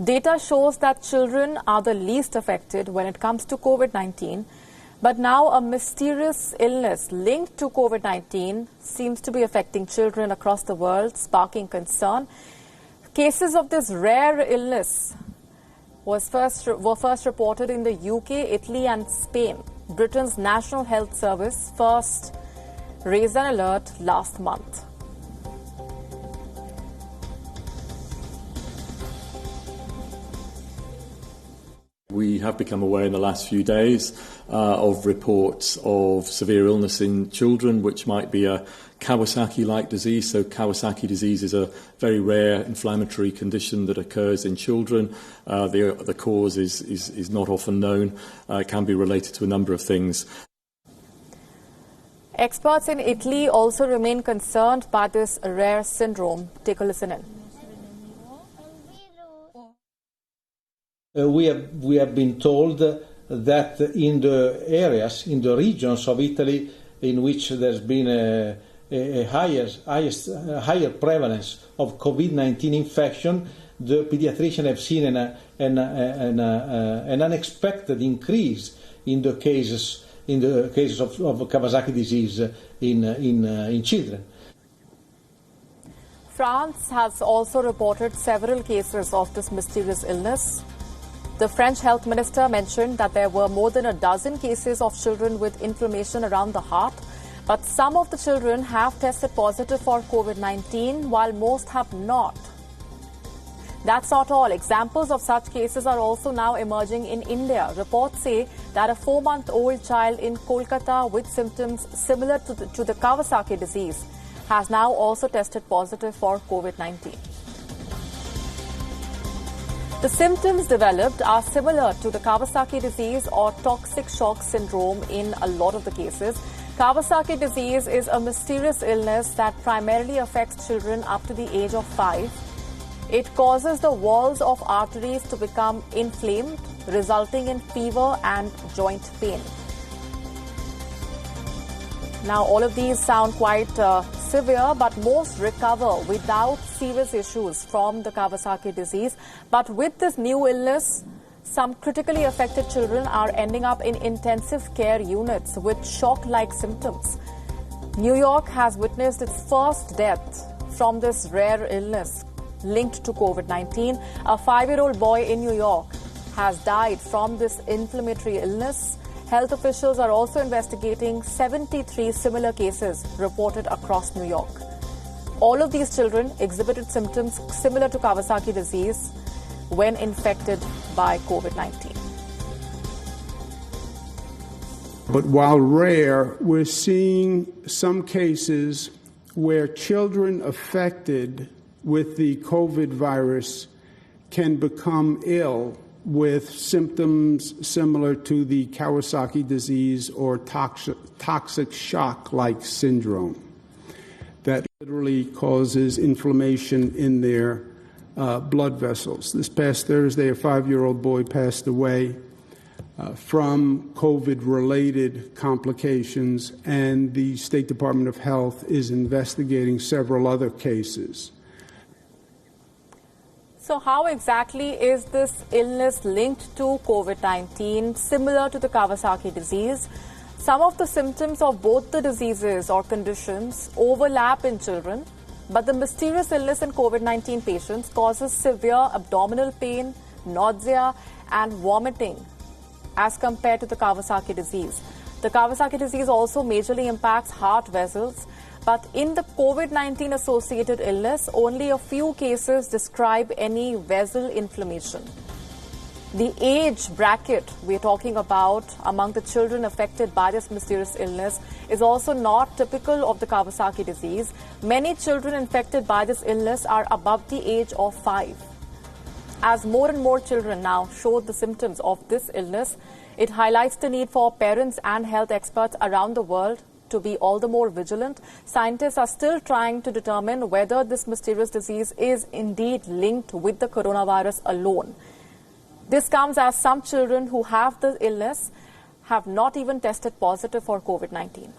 Data shows that children are the least affected when it comes to COVID-19, but now a mysterious illness linked to COVID-19 seems to be affecting children across the world, sparking concern. Cases of this rare illness were first reported in the UK, Italy and Spain. Britain's National Health Service first raised an alert last month. We have become aware in the last few days of reports of severe illness in children, which might be a Kawasaki-like disease. So Kawasaki disease is a very rare inflammatory condition that occurs in children. The cause is not often known. It can be related to a number of things. Experts in Italy also remain concerned by this rare syndrome. Take a listen in. We have been told that in the areas, in the regions of Italy in which there's been a higher prevalence of COVID-19 infection, the pediatricians have seen an unexpected increase in the cases of Kawasaki disease in children. France has also reported several cases of this mysterious illness. The French health minister mentioned that there were more than a dozen cases of children with inflammation around the heart, but some of the children have tested positive for COVID-19, while most have not. That's not all. Examples of such cases are also now emerging in India. Reports say that a 4-month-old child in Kolkata with symptoms similar to the Kawasaki disease has now also tested positive for COVID-19. The symptoms developed are similar to the Kawasaki disease or toxic shock syndrome in a lot of the cases. Kawasaki disease is a mysterious illness that primarily affects children up to the age of 5. It causes the walls of arteries to become inflamed, resulting in fever and joint pain. Now, all of these sound quite severe, but most recover without serious issues from the Kawasaki disease. But with this new illness, some critically affected children are ending up in intensive care units with shock-like symptoms. New York has witnessed its first death from this rare illness linked to COVID-19. A 5-year-old boy in New York has died from this inflammatory illness. Health officials are also investigating 73 similar cases reported across New York. All of these children exhibited symptoms similar to Kawasaki disease when infected by COVID-19. But while rare, we're seeing some cases where children affected with the COVID virus can become ill with symptoms similar to the Kawasaki disease or toxic shock-like syndrome that literally causes inflammation in their blood vessels. This past Thursday, a 5-year-old boy passed away from COVID-related complications, and the State Department of Health is investigating several other cases. So how exactly is this illness linked to COVID-19, similar to the Kawasaki disease? Some of the symptoms of both the diseases or conditions overlap in children, but the mysterious illness in COVID-19 patients causes severe abdominal pain, nausea, and vomiting as compared to the Kawasaki disease. The Kawasaki disease also majorly impacts heart vessels, but in the COVID-19 associated illness, only a few cases describe any vessel inflammation. The age bracket we're talking about among the children affected by this mysterious illness is also not typical of the Kawasaki disease. Many children infected by this illness are above the age of 5. As more and more children now show the symptoms of this illness, it highlights the need for parents and health experts around the world to be all the more vigilant. Scientists are still trying to determine whether this mysterious disease is indeed linked with the coronavirus alone. This comes as some children who have the illness have not even tested positive for COVID-19.